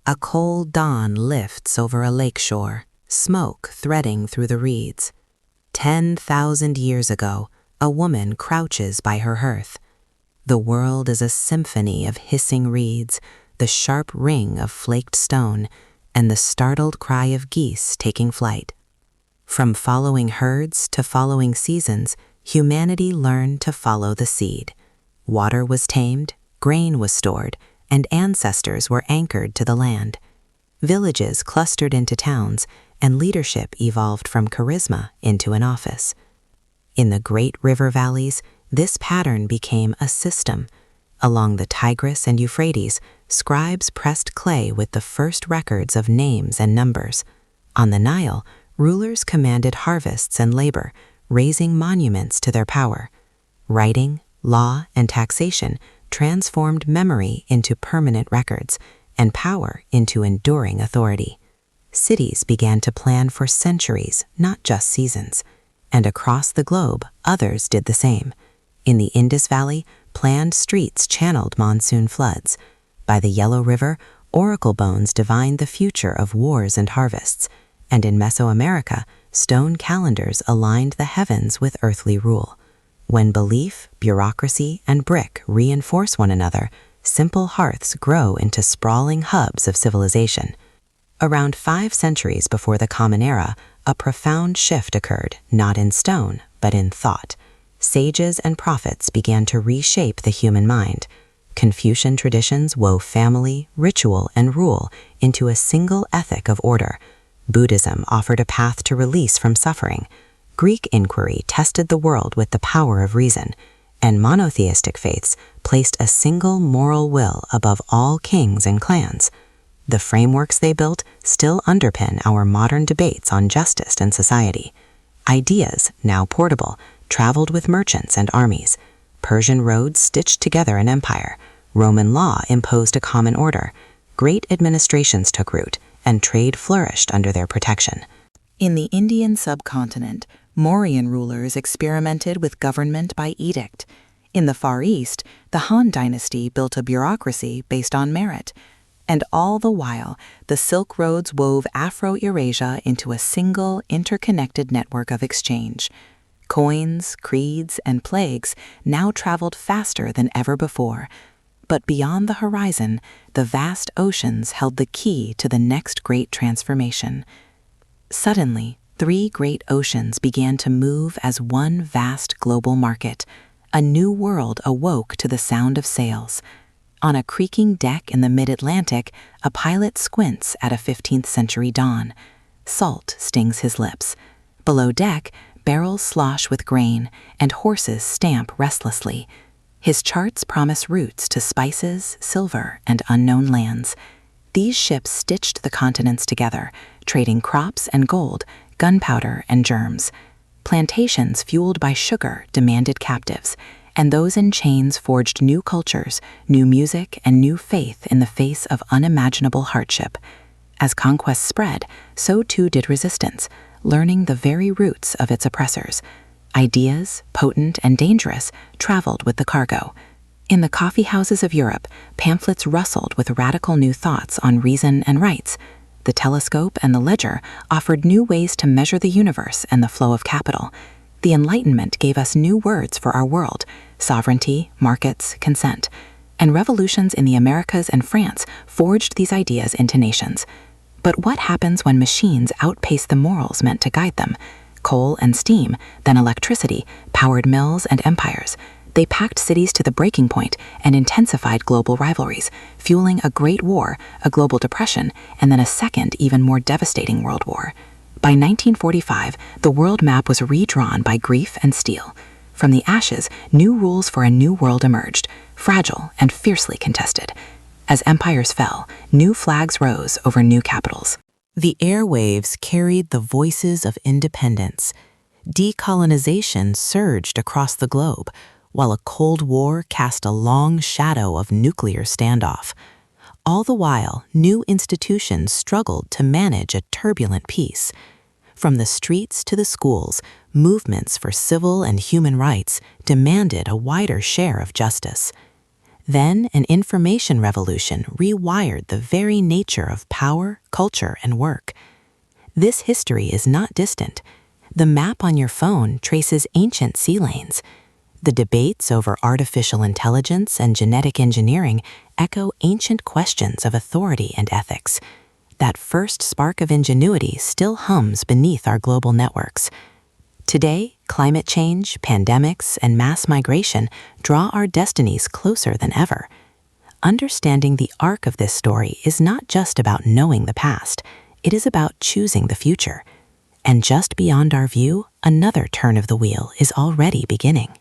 A cold dawn lifts over a lakeshore, smoke threading through the reeds. 10,000 years ago, a woman crouches by her hearth. The world is a symphony of hissing reeds, the sharp ring of flaked stone, and the startled cry of geese taking flight. From following herds to following seasons, humanity learned to follow the seed. Water was tamed, grain was stored, and ancestors were anchored to the land. Villages clustered into towns, and leadership evolved from charisma into an office. In the great river valleys, this pattern became a system. Along the Tigris and Euphrates, scribes pressed clay with the first records of names and numbers. On the Nile, rulers commanded harvests and labor, raising monuments to their power. Writing, law, and taxation transformed memory into permanent records, and power into enduring authority. Cities began to plan for centuries, not just seasons. And across the globe, others did the same. In the Indus Valley, planned streets channeled monsoon floods. By the Yellow River, oracle bones divined the future of wars and harvests. And in Mesoamerica, stone calendars aligned the heavens with earthly rule. When belief, bureaucracy, and brick reinforce one another, simple hearths grow into sprawling hubs of civilization. Around 5 centuries before the Common Era, a profound shift occurred, not in stone, but in thought. Sages and prophets began to reshape the human mind. Confucian traditions wove family, ritual, and rule into a single ethic of order. Buddhism offered a path to release from suffering. Greek inquiry tested the world with the power of reason, and monotheistic faiths placed a single moral will above all kings and clans. The frameworks they built still underpin our modern debates on justice and society. Ideas, now portable, traveled with merchants and armies. Persian roads stitched together an empire. Roman law imposed a common order. Great administrations took root, and trade flourished under their protection. In the Indian subcontinent, Mauryan rulers experimented with government by edict. In the Far East, the Han dynasty built a bureaucracy based on merit. And all the while, the Silk Roads wove Afro-Eurasia into a single, interconnected network of exchange. Coins, creeds, and plagues now traveled faster than ever before. But beyond the horizon, the vast oceans held the key to the next great transformation. Suddenly, 3 great oceans began to move as one vast global market. A new world awoke to the sound of sails. On a creaking deck in the mid-Atlantic, a pilot squints at a 15th century dawn. Salt stings his lips. Below deck, barrels slosh with grain, and horses stamp restlessly. His charts promise routes to spices, silver, and unknown lands. These ships stitched the continents together, trading crops and gold, gunpowder and germs. Plantations fueled by sugar demanded captives, and those in chains forged new cultures, new music, and new faith in the face of unimaginable hardship. As conquest spread, so too did resistance, learning the very roots of its oppressors. Ideas, potent and dangerous, traveled with the cargo. In the coffee houses of Europe, pamphlets rustled with radical new thoughts on reason and rights. The telescope and the ledger offered new ways to measure the universe and the flow of capital. The Enlightenment gave us new words for our world: sovereignty, markets, consent. And revolutions in the Americas and France forged these ideas into nations. But what happens when machines outpace the morals meant to guide them? Coal and steam, then electricity, powered mills and empires. They packed cities to the breaking point and intensified global rivalries, fueling a Great War, a global depression, and then a second, even more devastating world war. By 1945, the world map was redrawn by grief and steel. From the ashes, new rules for a new world emerged, fragile and fiercely contested. As empires fell, new flags rose over new capitals. The airwaves carried the voices of independence. Decolonization surged across the globe, while a Cold War cast a long shadow of nuclear standoff. All the while, new institutions struggled to manage a turbulent peace. From the streets to the schools, movements for civil and human rights demanded a wider share of justice. Then an information revolution rewired the very nature of power, culture, and work. This history is not distant. The map on your phone traces ancient sea lanes. The debates over artificial intelligence and genetic engineering echo ancient questions of authority and ethics. That first spark of ingenuity still hums beneath our global networks. Today, climate change, pandemics, and mass migration draw our destinies closer than ever. Understanding the arc of this story is not just about knowing the past, it is about choosing the future. And just beyond our view, another turn of the wheel is already beginning.